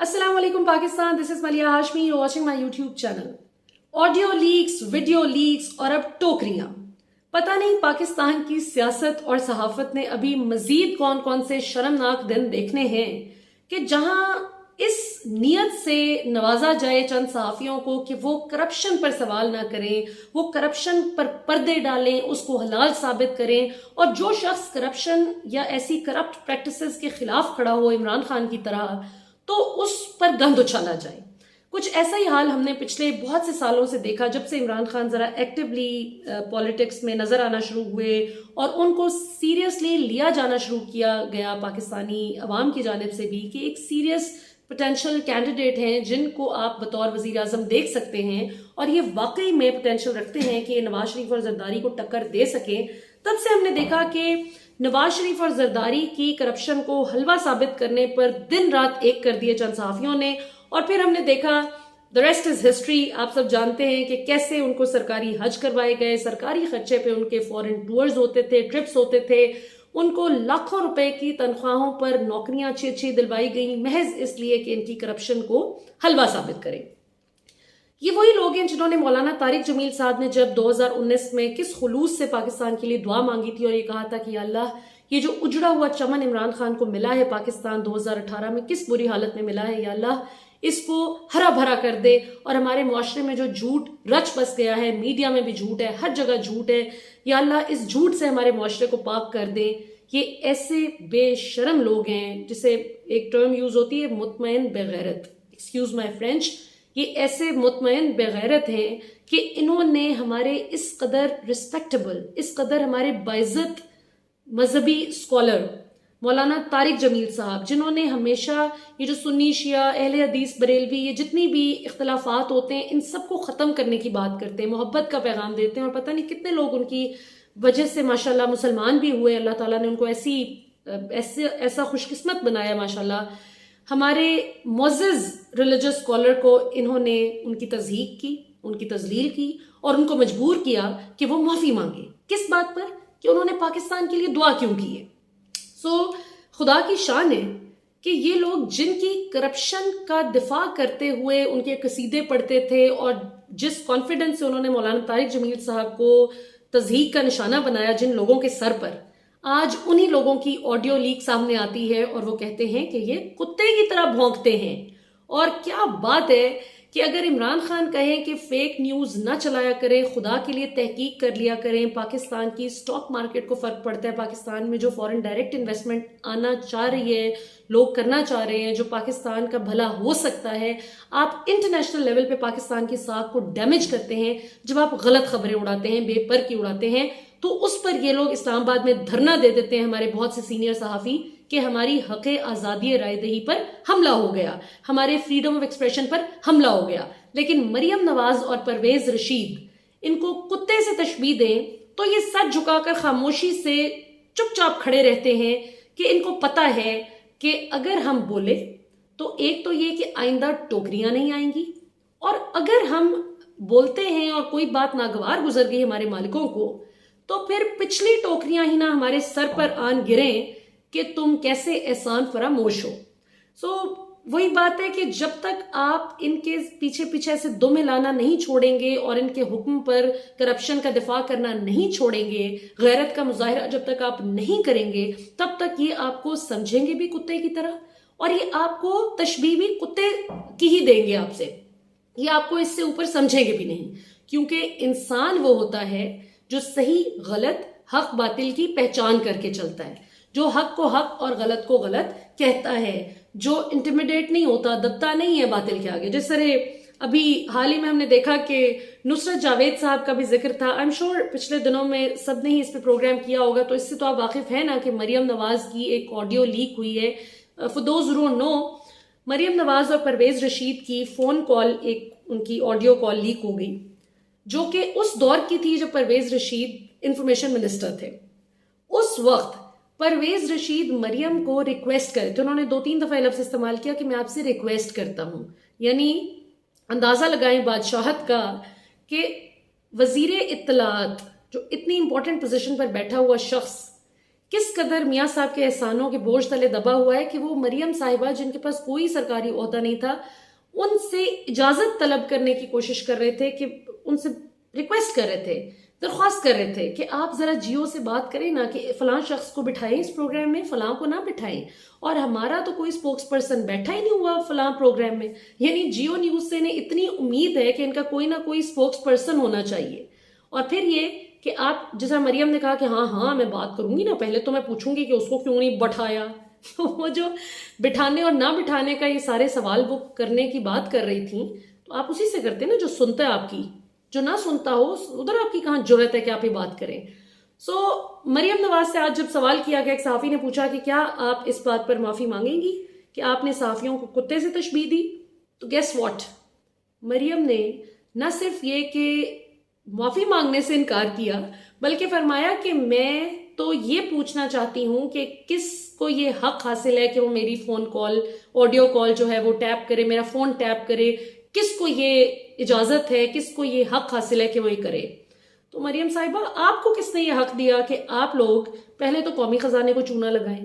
Assalamu alaikum Pakistan, this is Malia Hashmi, you're watching my YouTube channel. Audio leaks, video leaks और अब टोकरियां। पता नहीं पाकिस्तान की सियासत और सहाफत ने अभी मजीद कौन कौन से शर्मनाक दिन देखने हैं कि जहां इस नियत से नवाजा जाए चंद सहाफियों को कि वो करप्शन पर सवाल ना करें, वो करप्शन पर पर्दे डालें, उसको हलाल साबित करें, और जो शख्स करप्शन या ऐसी करप्ट प्रैक्टिसेस के खिलाफ खड़ा हो इमरान खान की तरह, तो उस पर गंद उछाला जाए। कुछ ऐसा ही हाल हमने पिछले बहुत से सालों से देखा, जब से इमरान खान जरा एक्टिवली पॉलिटिक्स में नजर आना शुरू हुए और उनको सीरियसली लिया जाना शुरू किया गया पाकिस्तानी अवाम की जानिब से भी कि एक सीरियस पोटेंशियल कैंडिडेट हैं जिनको आप बतौर वजीर आजम देख सकते हैं और ये वाकई में पोटेंशियल रखते हैं कि नवाज शरीफ और जरदारी को टक्कर दे सकें। तब से हमने देखा कि नवाज शरीफ और जरदारी की करप्शन को हलवा साबित करने पर दिन रात एक कर दिए चंद सहाफियों ने, और फिर हमने देखा द रेस्ट इज हिस्ट्री। आप सब जानते हैं कि कैसे उनको सरकारी हज करवाए गए, सरकारी खर्चे पे उनके फॉरेन टूर्स होते थे, ट्रिप्स होते थे, उनको लाखों रुपए की तनख्वाहों पर नौकरियां अच्छी अच्छी दिलवाई गई महज इसलिए कि इनकी करप्शन को हलवा साबित करें। ये वही लोग हैं जिन्होंने मौलाना तारिक जमील साहब ने जब 2019 में किस खुलूस से पाकिस्तान के लिए दुआ मांगी थी और ये कहा था कि अल्लाह, ये जो उजड़ा हुआ चमन इमरान खान को मिला है पाकिस्तान 2018 में, किस बुरी हालत में मिला है, या अल्लाह इसको हरा भरा कर दे, और हमारे मुआशरे में जो झूठ रच बस गया है, मीडिया में भी झूठ है, हर जगह झूठ है, या अल्लाह इस झूठ से हमारे मुआशरे को पाक कर दे। ये ऐसे बेशरम लोग हैं जिसे एक टर्म यूज होती है मुतमईन बेगैरत, एक्सक्यूज माई फ्रेंच, ये ऐसे मुतमईन बेगैरत हैं कि इन्होंने हमारे इस कदर रिस्पेक्टेबल, इस कदर हमारे बाइज्जत मजहबी स्कॉलर मौलाना तारिक जमील साहब, जिन्होंने हमेशा ये जो सुन्नी शिया अहले हदीस बरेलवी ये जितनी भी इख्तलाफात होते हैं इन सबको ख़त्म करने की बात करते हैं, मोहब्बत का पैगाम देते हैं, और पता नहीं कितने लोग उनकी वजह से माशाल्लाह मुसलमान भी हुए। अल्लाह ताला ने उनको ऐसा खुशकिस्मत बनाया माशाल्लाह। हमारे मोअज़्ज़ज़ रिलीजियस स्कॉलर को इन्होंने उनकी तज़हीक की, उनकी तजलील की और उनको मजबूर किया कि वो माफ़ी मांगे। किस बात पर? कि उन्होंने पाकिस्तान के लिए दुआ क्यों की है। खुदा की शान है कि ये लोग जिनकी करप्शन का दिफा करते हुए उनके कसीदे पढ़ते थे और जिस कॉन्फिडेंस से उन्होंने मौलाना तारिक जमील साहब को तज़हीक का निशाना बनाया जिन लोगों के सर पर, आज उन्हीं लोगों की ऑडियो लीक सामने आती है और वो कहते हैं कि ये कुत्ते की तरह भौंकते हैं। और क्या बात है कि अगर इमरान खान कहें कि फेक न्यूज ना चलाया करें, खुदा के लिए तहकीक कर लिया करें, पाकिस्तान की स्टॉक मार्केट को फर्क पड़ता है, पाकिस्तान में जो फॉरेन डायरेक्ट इन्वेस्टमेंट आना चाह रही है, लोग करना चाह रहे हैं, जो पाकिस्तान का भला हो सकता है, आप इंटरनेशनल लेवल पे पाकिस्तान की साख को डैमेज करते हैं जब आप गलत खबरें उड़ाते हैं, बेपर की उड़ाते हैं, तो उस पर ये लोग इस्लामाबाद में धरना दे देते हैं हमारे बहुत से सीनियर सहाफी कि हमारी हक़े आज़ादी रायदही पर हमला हो गया, हमारे फ्रीडम ऑफ एक्सप्रेशन पर हमला हो गया। लेकिन मरियम नवाज और परवेज रशीद इनको कुत्ते से तशबीह दें तो ये सर झुकाकर खामोशी से चुपचाप खड़े रहते हैं कि इनको पता है कि अगर हम बोले तो एक तो ये कि आइंदा टोकरियां नहीं आएंगी, और अगर हम बोलते हैं और कोई बात नागवार गुजर गई हमारे मालिकों को, तो फिर पिछली टोकरियां ही ना हमारे सर पर आन गिरें कि तुम कैसे एहसान फरामोश हो। वही बात है कि जब तक आप इनके पीछे पीछे ऐसे दुम हिलाना नहीं छोड़ेंगे और इनके हुक्म पर करप्शन का दिफा करना नहीं छोड़ेंगे, गैरत का मुजाहिरा जब तक आप नहीं करेंगे, तब तक ये आपको समझेंगे भी कुत्ते की तरह और ये आपको तशबीह भी कुत्ते की ही देंगे आपसे। ये आपको इससे ऊपर समझेंगे भी नहीं, क्योंकि इंसान वो होता है जो सही गलत हक बातिल की पहचान करके चलता है, जो हक को हक और गलत को गलत कहता है, जो इंटिमिडेट नहीं होता, दबता नहीं है बातिल के आगे। जिस तरह अभी हाल ही में हमने देखा कि नुसरत जावेद साहब का भी जिक्र था, आई एम श्योर पिछले दिनों में सब ने ही इस पे प्रोग्राम किया होगा, तो इससे तो आप वाकिफ है ना कि मरियम नवाज की एक ऑडियो लीक हुई है। For those who don't know, Maryam Nawaz और परवेज रशीद की फोन कॉल, एक उनकी ऑडियो कॉल लीक हो गई, जो कि उस दौर की थी जब परवेज रशीद इंफॉर्मेशन मिनिस्टर थे। उस वक्त परवेज रशीद मरियम को रिक्वेस्ट करे थे, उन्होंने 2-3 दफा लफ्ज इस्तेमाल किया कि मैं आपसे रिक्वेस्ट करता हूं, यानी अंदाजा लगाएं बादशाहत का कि वजीर इत्तलात जो इतनी इंपॉर्टेंट पोजीशन पर बैठा हुआ शख्स किस कदर मियाँ साहब के एहसानों के बोझ तले दबा हुआ है कि वो मरियम साहिबा, जिनके पास कोई सरकारी ओहदा नहीं था, उनसे इजाजत तलब करने की कोशिश कर रहे थे, कि उनसे रिक्वेस्ट कर रहे थे, दरख्वास्त कर रहे थे कि आप जरा जियो से बात करें ना, कि फलां शख्स को बिठाएं इस प्रोग्राम में, फलां को ना बिठाएं। और हमारा तो कोई स्पोक्स पर्सन बैठा ही नहीं हुआ फलां प्रोग्राम में। यानी जियो न्यूज से इन्हें इतनी उम्मीद है कि इनका कोई ना कोई स्पोक्स पर्सन होना चाहिए। और फिर ये कि आप, जैसा मरियम ने कहा कि हाँ हाँ मैं बात करूंगी ना, पहले तो मैं पूछूंगी कि उसको क्यों नहीं बैठाया। तो वो जो बिठाने और ना बिठाने का ये सारे सवाल वो करने की बात कर रही थी, तो आप उसी से करते ना जो सुनता है आपकी, जो ना सुनता हो उधर आपकी कहाँ जुर्रत है कि आप ये बात करें। मरियम नवाज से आज जब सवाल किया गया, एक सहाफी ने पूछा कि क्या आप इस बात पर माफी मांगेंगी कि आपने सहाफियों को कुत्ते से तशबीह दी, तो गेस व्हाट, मरियम ने न सिर्फ ये कि माफी मांगने से इनकार किया, बल्कि फरमाया कि मैं तो ये पूछना चाहती हूं कि किस को ये हक हासिल है कि वो मेरी फोन कॉल, ऑडियो कॉल जो है वो टैप करे, मेरा फोन टैप करे, किसको ये इजाजत है, किसको ये हक हासिल है कि वो ये करे। तो मरियम साहिबा, आपको किसने ये हक दिया कि आप लोग पहले तो कौमी खजाने को चूना लगाएं,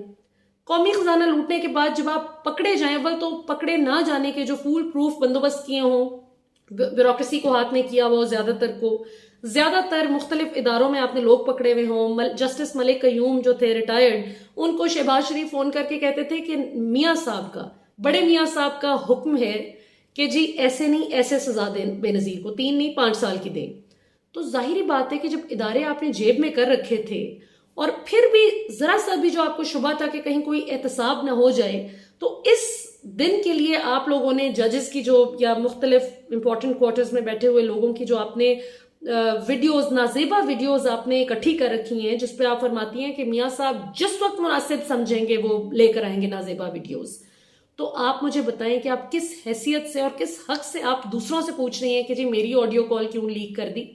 कौमी खजाना लूटने के बाद जब आप पकड़े जाएं, अव्वल तो पकड़े ना जाने के जो फूल प्रूफ बंदोबस्त किए हों, ब्यूरोक्रेसी को हाथ में किया हुआ, ज्यादातर मुख्तलिफ इदारों में आपने लोग पकड़े हुए हों। जस्टिस मलिक कयूम जो थे रिटायर्ड, उनको शहबाज शरीफ फोन करके कहते थे कि मियाँ साहब का, बड़े मियाँ साहब का हुक्म है कि जी ऐसे नहीं ऐसे सजा दें बेनजीर को, 3 नहीं 5 साल की दें। तो जाहिर बात है कि जब इदारे आपने जेब में कर रखे थे और फिर भी जरा सा भी जो आपको शुबा था कि कहीं कोई एहतसाब ना हो जाए, तो इस दिन के लिए आप लोगों ने जजेस की जो, या मुख्तलिफ इंपॉर्टेंट क्वार्टर्स में बैठे हुए लोगों की जो आपने वीडियोस, नाजेबा वीडियोस आपने इकट्ठी कर रखी हैं, जिसपे आप फरमाती हैं कि मियाँ साहब जिस वक्त मुनासिब समझेंगे वो लेकर आएंगे नाजेबा वीडियोस। तो आप मुझे बताएं कि आप किस हैसियत से और किस हक से आप दूसरों से पूछ रही हैं कि जी मेरी ऑडियो कॉल क्यों लीक कर दी।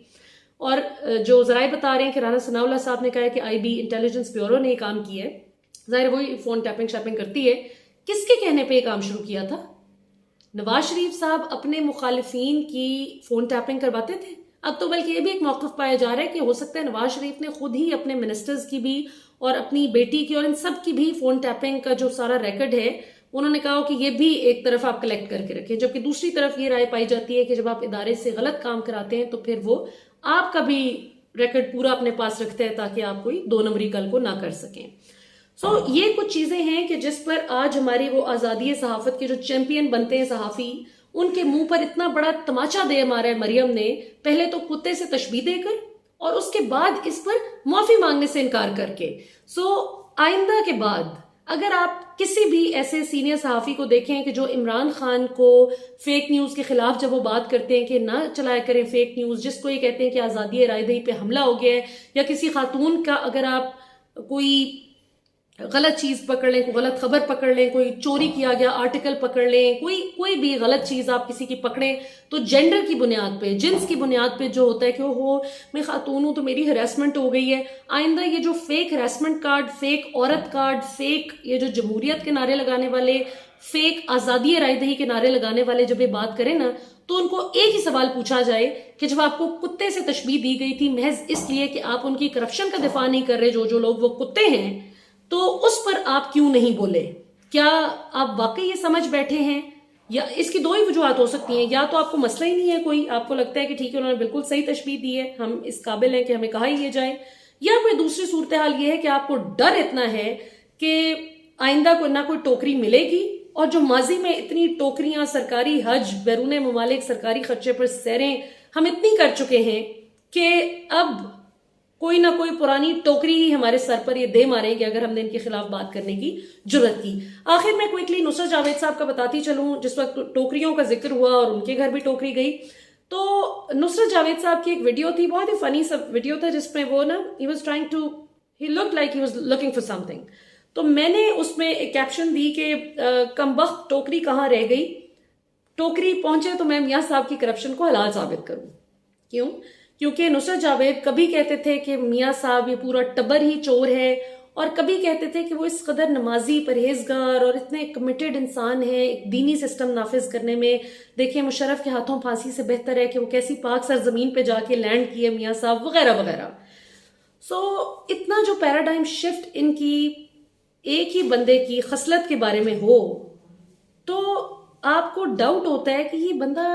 और जो जराए बता रहे हैं कि राना सनाउल्लाह साहब ने कहा है कि IB इंटेलिजेंस ब्यूरो ने काम किया है, जाहिर वही फोन टैपिंग शैपिंग करती है। किसके कहने पे ये काम शुरू किया था? नवाज शरीफ साहब अपने मुखालिफिन की फोन टैपिंग करवाते थे। अब तो बल्कि ये भी एक मौकफ पाया जा रहा है कि हो सकता है नवाज शरीफ ने खुद ही अपने मिनिस्टर्स की भी और अपनी बेटी की और इन सब की भी फोन टैपिंग का जो सारा रिकॉर्ड है, उन्होंने कहा कि ये भी एक तरफ आप कलेक्ट करके रखें। जबकि दूसरी तरफ ये राय पाई जाती है कि जब आप इदारे से गलत काम कराते हैं तो फिर वो आपका भी रिकॉर्ड पूरा अपने पास रखते हैं ताकि आप कोई 2 नंबरी कल को ना कर सकें। ये कुछ चीजें हैं कि जिस पर आज हमारी वो आजादी सहाफत के जो चैंपियन बनते हैं सहाफी, उनके मुंह पर इतना बड़ा तमाचा दे मारा है मरियम ने, पहले तो कुत्ते से तशबीह देकर और उसके बाद इस पर माफी मांगने से इनकार करके। आइंदा के बाद अगर आप किसी भी ऐसे सीनियर सहाफी को देखें कि जो इमरान खान को फेक न्यूज के खिलाफ जब वो बात करते हैं कि ना चलाया करें फेक न्यूज, जिसको ये कहते हैं कि आजादी रायदही पे हमला हो गया है, या किसी खातून का अगर आप कोई गलत चीज पकड़ लें, कोई गलत खबर पकड़ लें, कोई चोरी किया गया आर्टिकल पकड़ लें, कोई भी गलत चीज आप किसी की पकड़ें, तो जेंडर की बुनियाद पे, जिन्स की बुनियाद पे जो होता है कि हो मैं खातून हूं तो मेरी हरासमेंट हो गई है। आइंदा ये जो फेक हरासमेंट कार्ड, फेक औरत कार्ड, फेक ये जो जमहूरियत के नारे लगाने वाले, फेक आजादी रायदही के नारे लगाने वाले जब ये बात करें ना, तो उनको एक ही सवाल पूछा जाए कि जब आपको कुत्ते से तशबीह दी गई थी महज इसलिए कि आप उनकी करप्शन का दिफा नहीं कर रहे, जो लोग वो कुत्ते हैं, तो उस पर आप क्यों नहीं बोले? क्या आप वाकई ये समझ बैठे हैं? या इसकी 2 ही वजूहत हो सकती हैं, या तो आपको मसला ही नहीं है कोई, आपको लगता है कि ठीक है उन्होंने बिल्कुल सही तशबीह दी है, हम इस काबिल हैं कि हमें कहा ही ये जाए, या कोई दूसरी सूरत हाल ये है कि आपको डर इतना है कि आइंदा को ना कोई टोकरी मिलेगी, और जो माजी में इतनी टोकरियां, सरकारी हज, बैरून ममालिक सरकारी खर्चे पर सैरें हम इतनी कर चुके हैं कि अब कोई ना कोई पुरानी टोकरी ही हमारे सर पर ये दे मारेंगे अगर हमने इनके खिलाफ बात करने की जुर्रत की। आखिर में क्विकली नुसरत जावेद साहब का बताती चलूं, जिस वक्त टोकरियों का जिक्र हुआ और उनके घर भी टोकरी गई, तो नुसरत जावेद साहब की एक वीडियो थी, बहुत ही फनी सा वीडियो था, जिसमें वो ना he looked like he was looking for something. तो मैंने उसमें एक कैप्शन दी कि कमबख्त टोकरी कहाँ रह गई, टोकरी पहुंचे तो मैं मियाँ साहब की करप्शन को हलाल साबित करूं। क्यों? क्योंकि नुसरत जावेद कभी कहते थे कि मियाँ साहब ये पूरा टब्बर ही चोर है, और कभी कहते थे कि वो इस कदर नमाजी, परहेजगार और इतने कमिटेड इंसान है एक दीनी सिस्टम नाफिज करने में। देखिए मुशर्रफ के हाथों फांसी से बेहतर है कि वो कैसी पाक सरजमीन पे जाके लैंड किए मियाँ साहब, वगैरह वगैरह। इतना जो पैराडाइम शिफ्ट इनकी एक ही बंदे की खसलत के बारे में हो, तो आपको डाउट होता है कि ये बंदा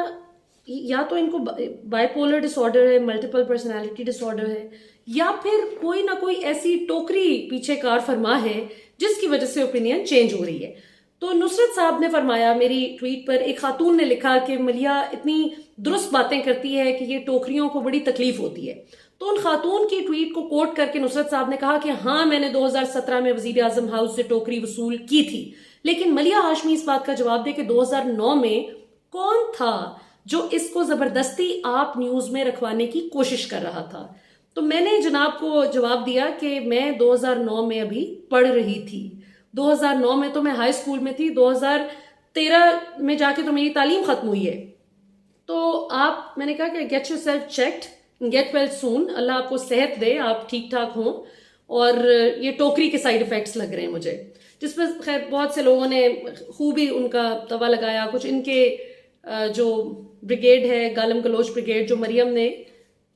या तो इनको बाइपोलर डिसऑर्डर है, मल्टीपल पर्सनालिटी डिसऑर्डर है, या फिर कोई ना कोई ऐसी टोकरी पीछे कार फरमा है जिसकी वजह से ओपिनियन चेंज हो रही है। तो नुसरत साहब ने फरमाया, मेरी ट्वीट पर एक खातून ने लिखा कि मलिया इतनी दुरुस्त बातें करती है कि ये टोकरियों को बड़ी तकलीफ होती है। तो उन खातून की ट्वीट को कोट करके नुसरत साहब ने कहा कि हाँ, मैंने 2017 में वजीर आजम हाउस से टोकरी वसूल की थी। लेकिन मलिया हाशमी इस बात का जवाब दे कि 2009 में कौन था जो इसको जबरदस्ती आप न्यूज में रखवाने की कोशिश कर रहा था। तो मैंने जनाब को जवाब दिया कि मैं 2009 में अभी पढ़ रही थी। 2009 में तो मैं हाई स्कूल में थी, 2013 में जाके तो मेरी तालीम खत्म हुई है। तो मैंने कहा कि get yourself checked, get well soon, Allah आपको सेहत दे, आप ठीक ठाक हों। और ये टोकरी के साइड इफेक्ट्स लग रहे हैं मुझे, जिसमें खैर बहुत से लोगों ने खूब ही उनका तवा लगाया। कुछ इनके जो ब्रिगेड है, गालम गलोच ब्रिगेड, जो मरियम ने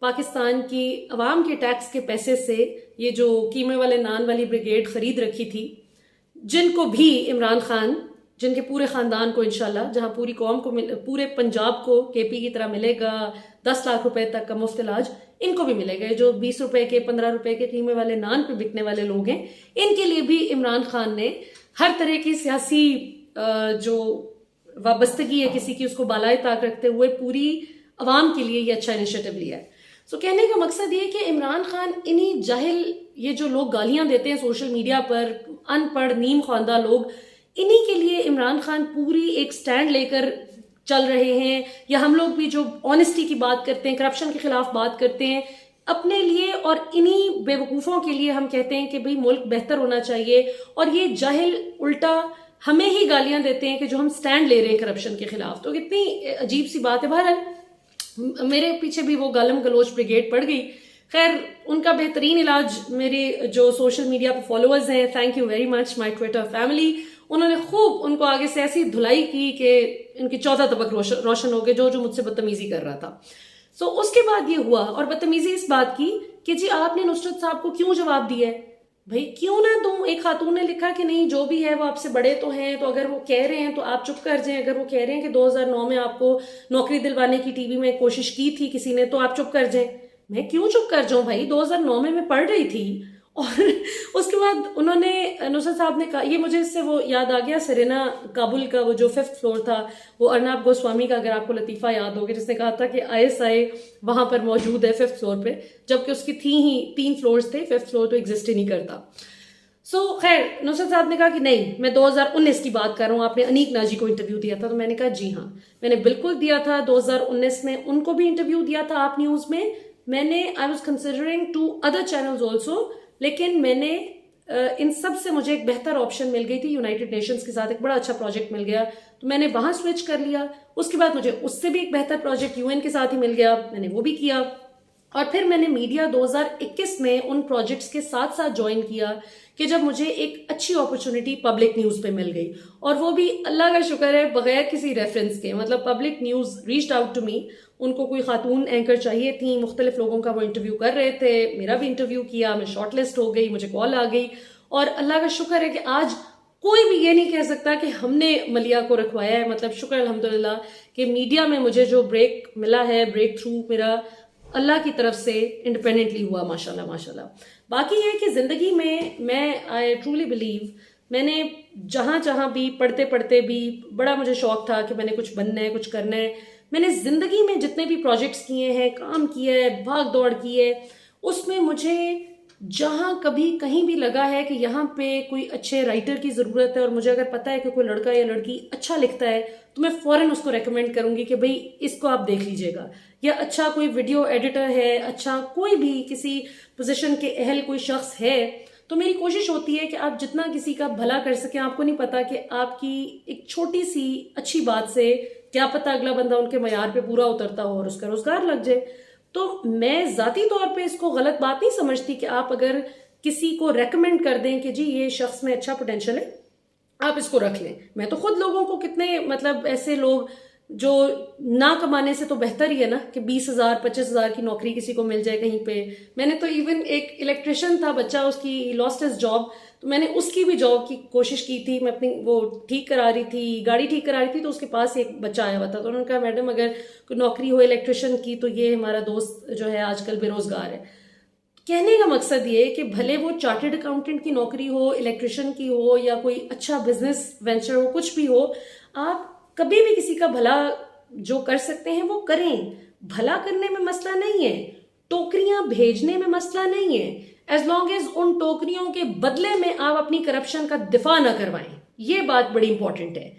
पाकिस्तान की अवाम के टैक्स के पैसे से ये जो कीमे वाले नान वाली ब्रिगेड खरीद रखी थी, जिनको भी इमरान खान, जिनके पूरे खानदान को इंशाल्लाह, जहां पूरी कौम को पूरे पंजाब को केपी की तरह मिलेगा 10 लाख रुपए तक का मुफ्त इलाज, इनको भी मिलेगा। जो 20 रुपए के 15 रुपए के कीमे वाले नान पे बिकने वाले लोग हैं, इनके लिए भी इमरान खान ने हर तरह की सियासी जो वाबस्तगी है किसी की, उसको बालाए ताक रखते हुए पूरी अवाम के लिए ये अच्छा इनिशिएटिव लिया है। कहने का मकसद ये कि इमरान खान इन्हीं जाहिल, ये जो लोग गालियां देते हैं सोशल मीडिया पर, अनपढ़ नीम ख्वांदा लोग, इन्हीं के लिए इमरान खान पूरी एक स्टैंड लेकर चल रहे हैं। या हम लोग भी जो ऑनेस्टी की बात करते हैं, करप्शन के खिलाफ बात करते हैं अपने लिए, और इन्हीं बेवकूफ़ों के लिए हम कहते हैं कि भाई मुल्क बेहतर होना चाहिए, और ये जाहिल उल्टा हमें ही गालियां देते हैं कि जो हम स्टैंड ले रहे हैं करप्शन के खिलाफ। तो कितनी अजीब सी बात है। बहरहाल मेरे पीछे भी वो गालम गलोच ब्रिगेड पड़ गई। खैर, उनका बेहतरीन इलाज मेरे जो सोशल मीडिया पे फॉलोअर्स हैं, thank you very much my Twitter family, उन्होंने खूब उनको आगे से ऐसी धुलाई की कि इनके 14 तबक रोशन हो गए, जो मुझसे बदतमीजी कर रहा था। उसके बाद ये हुआ, और बदतमीजी इस बात की कि जी आपने नुसरत साहब को क्यों जवाब दिया है? भाई क्यों ना दूं। एक खातून ने लिखा कि नहीं, जो भी है वो आपसे बड़े तो हैं, तो अगर वो कह रहे हैं तो आप चुप कर जाएं। अगर वो कह रहे हैं कि 2009 में आपको नौकरी दिलवाने की टीवी में कोशिश की थी किसी ने, तो आप चुप कर जाएं। मैं क्यों चुप कर जाऊं भाई? 2009 में मैं पढ़ रही थी। और उसके बाद उन्होंने, नुसरत साहब ने कहा, ये मुझे इससे वो याद आ गया, सेरेना काबुल का वो जो 5th फ्लोर था, वो अर्नब गोस्वामी का, अगर आपको लतीफा याद होगा, जिसने कहा था कि ISI वहां पर मौजूद है 5th फ्लोर पे, जबकि उसकी थी ही 3 फ्लोर्स थे, 5th फ्लोर तो एग्जिस्ट ही नहीं करता। खैर, नुसरत साहब ने कहा कि नहीं, मैं 2019 की बात कर रहा हूँ, आपने अनीक नाजी को इंटरव्यू दिया था। तो मैंने कहा जी हाँ, मैंने बिल्कुल दिया था। 2019 में उनको भी इंटरव्यू दिया था आप न्यूज में। मैंने, I was considering 2 other channels also, लेकिन मैंने इन सब से मुझे एक बेहतर ऑप्शन मिल गई थी। यूनाइटेड नेशंस के साथ एक बड़ा अच्छा प्रोजेक्ट मिल गया, तो मैंने वहां स्विच कर लिया। उसके बाद मुझे उससे भी एक बेहतर प्रोजेक्ट UN के साथ ही मिल गया, मैंने वो भी किया। और फिर मैंने मीडिया 2021 में उन प्रोजेक्ट्स के साथ साथ ज्वाइन किया कि जब मुझे एक अच्छी अपॉर्चुनिटी पब्लिक न्यूज पे मिल गई, और वो भी अल्लाह का शुक्र है बगैर किसी रेफरेंस के। मतलब public news reached out to me, उनको कोई खातून एंकर चाहिए थी, मुख्तलिफ लोगों का वो इंटरव्यू कर रहे थे, मेरा भी इंटरव्यू किया, मैं शॉर्टलिस्ट हो गई, मुझे कॉल आ गई। और अल्लाह का शुक्र है कि आज कोई भी ये नहीं कह सकता कि हमने मलिया को रखवाया है। मतलब शुक्र अल्हम्दुलिल्लाह कि मीडिया में मुझे जो ब्रेक मिला है, ब्रेक थ्रू मेरा अल्लाह की तरफ से इंडिपेंडेंटली हुआ, माशाल्लाह माशाल्लाह। बाकी ये कि जिंदगी में मैं, आई ट्रूली बिलीव, मैंने जहां जहां भी पढ़ते पढ़ते भी बड़ा मुझे शौक था कि मैंने कुछ बनना है, कुछ करना है। मैंने जिंदगी में जितने भी प्रोजेक्ट्स किए हैं, काम किया है, भाग दौड़ की है, उसमें मुझे जहां कभी कहीं भी लगा है कि यहाँ पे कोई अच्छे राइटर की जरूरत है, और मुझे अगर पता है कि कोई लड़का या लड़की अच्छा लिखता है, तो मैं फौरन उसको रेकमेंड करूंगी कि भाई इसको आप देख लीजिएगा। या अच्छा कोई वीडियो एडिटर है, अच्छा कोई भी किसी पोजीशन के अहल कोई शख्स है, तो मेरी कोशिश होती है कि आप जितना किसी का भला कर सकें। आपको नहीं पता कि आपकी एक छोटी सी अच्छी बात से क्या पता अगला बंदा उनके मयार पे पूरा उतरता हो और उसका रोजगार लग जाए। तो मैं जाती तौर पे इसको गलत बात नहीं समझती कि आप अगर किसी को रेकमेंड कर दें कि जी ये शख्स में अच्छा पोटेंशियल है, आप इसको रख लें। मैं तो खुद लोगों को, कितने मतलब ऐसे लोग जो ना कमाने से तो बेहतर ही है ना कि 20,000 25,000 की नौकरी किसी को मिल जाए कहीं पे। मैंने तो इवन एक इलेक्ट्रिशियन था बच्चा, उसकी लॉस्ट हिज जॉब, तो मैंने उसकी भी जॉब की कोशिश की थी। मैं अपनी वो ठीक करा रही थी, गाड़ी ठीक करा रही थी, तो उसके पास एक बच्चा आया हुआ था, तो उन्होंने कहा मैडम अगर कोई नौकरी हो इलेक्ट्रिशियन की तो ये हमारा दोस्त जो है आजकल बेरोजगार है। कहने का मकसद ये है कि भले वो चार्टेड अकाउंटेंट की नौकरी हो, इलेक्ट्रिशियन की हो, या कोई अच्छा बिजनेस वेंचर हो, कुछ भी हो, आप कभी भी किसी का भला जो कर सकते हैं वो करें। भला करने में मसला नहीं है, टोकरियां भेजने में मसला नहीं है, एज लॉन्ग एज उन टोकरियों के बदले में आप अपनी करप्शन का दिफा ना करवाएं। ये बात बड़ी इंपॉर्टेंट है।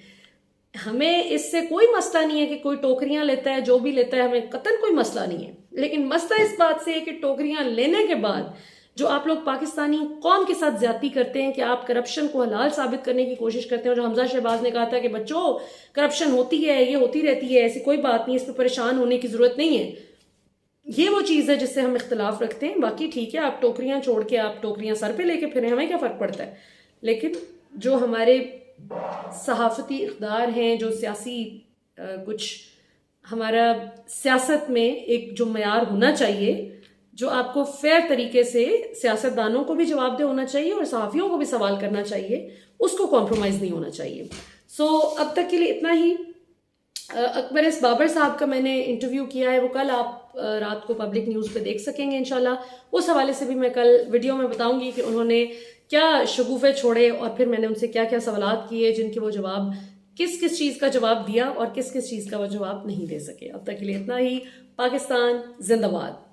हमें इससे कोई मसला नहीं है कि कोई टोकरियां लेता है, जो भी लेता है, हमें कतन कोई मसला नहीं है। लेकिन मसला इस बात से है कि टोकरियां लेने के बाद जो आप लोग पाकिस्तानी कौम के साथ ज्यादती करते हैं, कि आप करप्शन को हलाल साबित करने की कोशिश करते हैं। जो हमजा शहबाज ने कहा था कि बच्चों करप्शन होती है, ये होती रहती है, ऐसी कोई बात नहीं, इस पर परेशान होने की जरूरत नहीं है। ये वो चीज है जिससे हम इख्तलाफ रखते हैं। बाकी ठीक है, आप टोकरियां छोड़ के आप टोकरियां सर पे लेके फिरें, हमें क्या फर्क पड़ता है। लेकिन जो हमारे सहाफती इक़्तिदार हैं, जो सियासी कुछ हमारा सियासत में एक जो मयार होना चाहिए, जो आपको फेयर तरीके से सियासतदानों को भी जवाबदेह होना चाहिए और सहाफ़ियों को भी सवाल करना चाहिए, उसको कॉम्प्रोमाइज़ नहीं होना चाहिए। अब तक के लिए इतना ही। अकबर एस बाबर साहब का मैंने इंटरव्यू किया है, वो कल आप रात को पब्लिक न्यूज़ पे देख सकेंगे इंशाल्लाह। उस हवाले से भी मैं कल वीडियो में बताऊंगी कि उन्होंने क्या शगुफे छोड़े और फिर मैंने उनसे क्या क्या सवालात किए जिनके वो जवाब किस किस चीज़ का जवाब दिया और किस किस चीज़ का वो जवाब नहीं दे सके। अब तक के लिए इतना ही। पाकिस्तान जिंदाबाद।